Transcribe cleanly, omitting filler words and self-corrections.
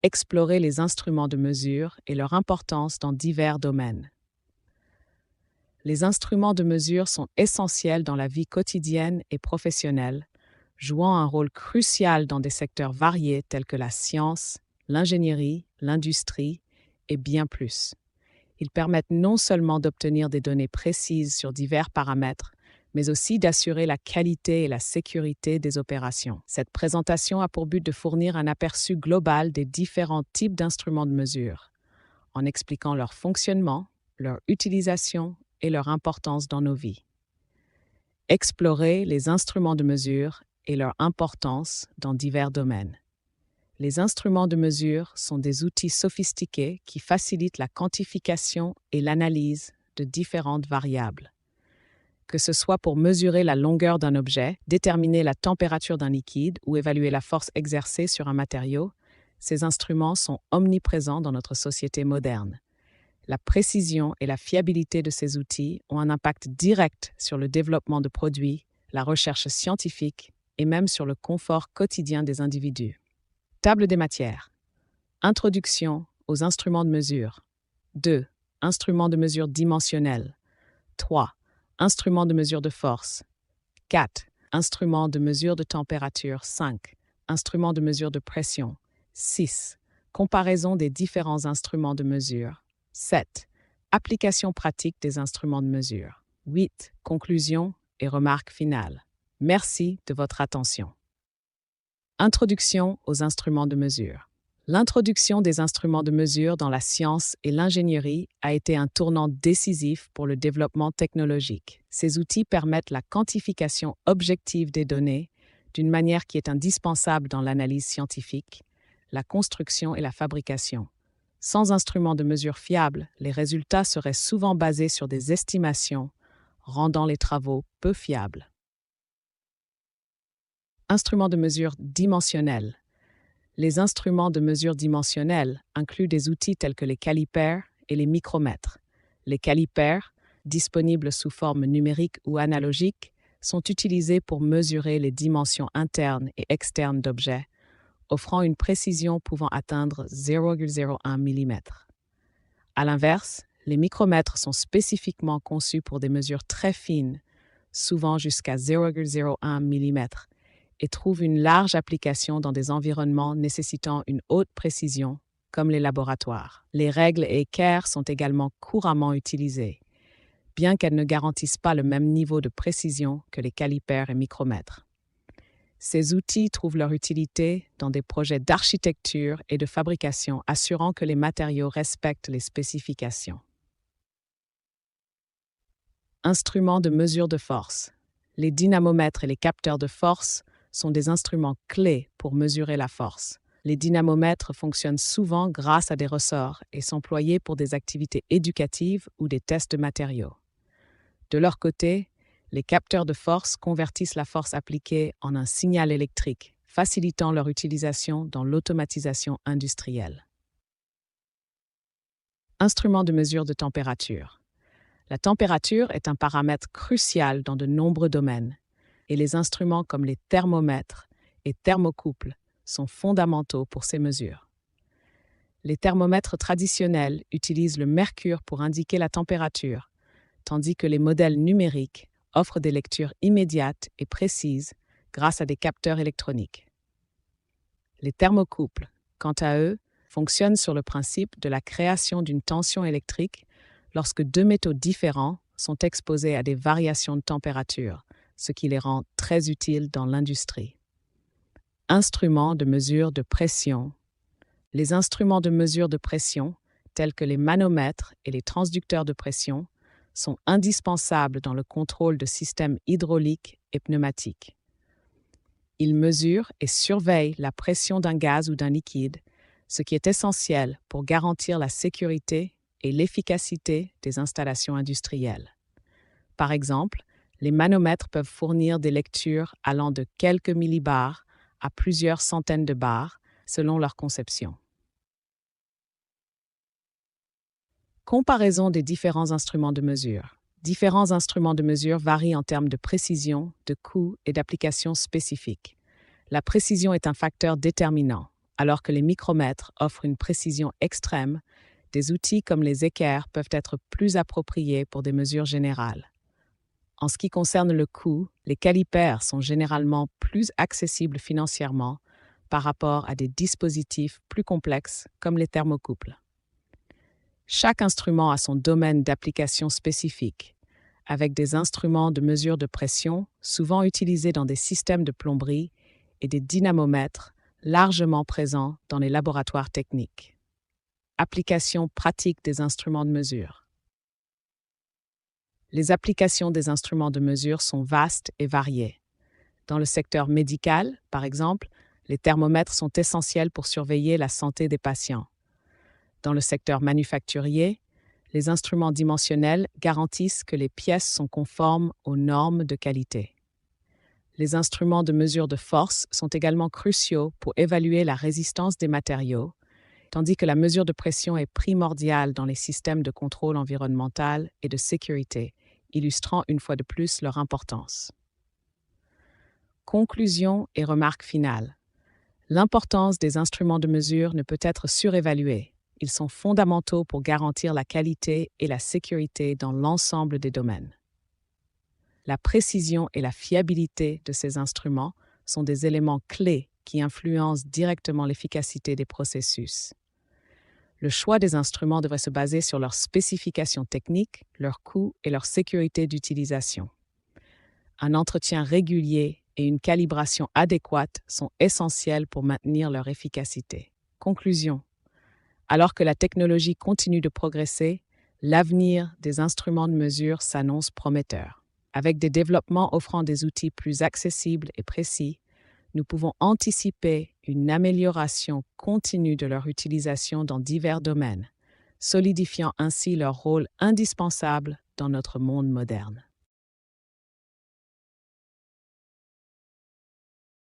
explorer les instruments de mesure et leur importance dans divers domaines. Les instruments de mesure sont essentiels dans la vie quotidienne et professionnelle, jouant un rôle crucial dans des secteurs variés tels que la science, l'ingénierie, l'industrie et bien plus. Ils permettent non seulement d'obtenir des données précises sur divers paramètres, mais aussi d'assurer la qualité et la sécurité des opérations. Cette présentation a pour but de fournir un aperçu global des différents types d'instruments de mesure, en expliquant leur fonctionnement, leur utilisation et leur importance dans nos vies. Explorer les instruments de mesure et leur importance dans divers domaines. Les instruments de mesure sont des outils sophistiqués qui facilitent la quantification et l'analyse de différentes variables. Que ce soit pour mesurer la longueur d'un objet, déterminer la température d'un liquide ou évaluer la force exercée sur un matériau, ces instruments sont omniprésents dans notre société moderne. La précision et la fiabilité de ces outils ont un impact direct sur le développement de produits, la recherche scientifique et même sur le confort quotidien des individus. Table des matières. Introduction aux instruments de mesure. 2. Instruments de mesure dimensionnels. 3. Instruments de mesure de force. 4. Instruments de mesure de température. 5. Instruments de mesure de pression. 6. Comparaison des différents instruments de mesure. 7. Application pratique des instruments de mesure. 8. Conclusion et remarques finales. Merci de votre attention. Introduction aux instruments de mesure. L'introduction des instruments de mesure dans la science et l'ingénierie a été un tournant décisif pour le développement technologique. Ces outils permettent la quantification objective des données d'une manière qui est indispensable dans l'analyse scientifique, la construction et la fabrication. Sans instruments de mesure fiables, les résultats seraient souvent basés sur des estimations, rendant les travaux peu fiables. Instruments de mesure dimensionnels. Les instruments de mesure dimensionnels incluent des outils tels que les calipers et les micromètres. Les calipers, disponibles sous forme numérique ou analogique, sont utilisés pour mesurer les dimensions internes et externes d'objets, offrant une précision pouvant atteindre 0,01 mm. À l'inverse, les micromètres sont spécifiquement conçus pour des mesures très fines, souvent jusqu'à 0,01 mm, et trouvent une large application dans des environnements nécessitant une haute précision, comme les laboratoires. Les règles et équerres sont également couramment utilisées, bien qu'elles ne garantissent pas le même niveau de précision que les calipers et micromètres. Ces outils trouvent leur utilité dans des projets d'architecture et de fabrication, assurant que les matériaux respectent les spécifications. Instruments de mesure de force. Les dynamomètres et les capteurs de force sont des instruments clés pour mesurer la force. Les dynamomètres fonctionnent souvent grâce à des ressorts et sont employés pour des activités éducatives ou des tests de matériaux. De leur côté, les capteurs de force convertissent la force appliquée en un signal électrique, facilitant leur utilisation dans l'automatisation industrielle. Instruments de mesure de température. La température est un paramètre crucial dans de nombreux domaines, et les instruments comme les thermomètres et thermocouples sont fondamentaux pour ces mesures. Les thermomètres traditionnels utilisent le mercure pour indiquer la température, tandis que les modèles numériques offrent des lectures immédiates et précises grâce à des capteurs électroniques. Les thermocouples, quant à eux, fonctionnent sur le principe de la création d'une tension électrique lorsque deux métaux différents sont exposés à des variations de température, ce qui les rend très utiles dans l'industrie. Instruments de mesure de pression. Les instruments de mesure de pression, tels que les manomètres et les transducteurs de pression, sont indispensables dans le contrôle de systèmes hydrauliques et pneumatiques. Ils mesurent et surveillent la pression d'un gaz ou d'un liquide, ce qui est essentiel pour garantir la sécurité et l'efficacité des installations industrielles. Par exemple, les manomètres peuvent fournir des lectures allant de quelques millibars à plusieurs centaines de bars selon leur conception. Comparaison des différents instruments de mesure. Différents instruments de mesure varient en termes de précision, de coût et d'application spécifiques. La précision est un facteur déterminant. Alors que les micromètres offrent une précision extrême, des outils comme les équerres peuvent être plus appropriés pour des mesures générales. En ce qui concerne le coût, les calipers sont généralement plus accessibles financièrement par rapport à des dispositifs plus complexes comme les thermocouples. Chaque instrument a son domaine d'application spécifique, avec des instruments de mesure de pression souvent utilisés dans des systèmes de plomberie et des dynamomètres largement présents dans les laboratoires techniques. Application pratique des instruments de mesure. Les applications des instruments de mesure sont vastes et variées. Dans le secteur médical, par exemple, les thermomètres sont essentiels pour surveiller la santé des patients. Dans le secteur manufacturier, les instruments dimensionnels garantissent que les pièces sont conformes aux normes de qualité. Les instruments de mesure de force sont également cruciaux pour évaluer la résistance des matériaux, tandis que la mesure de pression est primordiale dans les systèmes de contrôle environnemental et de sécurité, illustrant une fois de plus leur importance. Conclusion et remarque finale. L'importance des instruments de mesure ne peut être surévaluée. Ils sont fondamentaux pour garantir la qualité et la sécurité dans l'ensemble des domaines. La précision et la fiabilité de ces instruments sont des éléments clés qui influencent directement l'efficacité des processus. Le choix des instruments devrait se baser sur leurs spécifications techniques, leurs coûts et leur sécurité d'utilisation. Un entretien régulier et une calibration adéquate sont essentiels pour maintenir leur efficacité. Conclusion. Alors que la technologie continue de progresser, l'avenir des instruments de mesure s'annonce prometteur. Avec des développements offrant des outils plus accessibles et précis, nous pouvons anticiper une amélioration continue de leur utilisation dans divers domaines, solidifiant ainsi leur rôle indispensable dans notre monde moderne.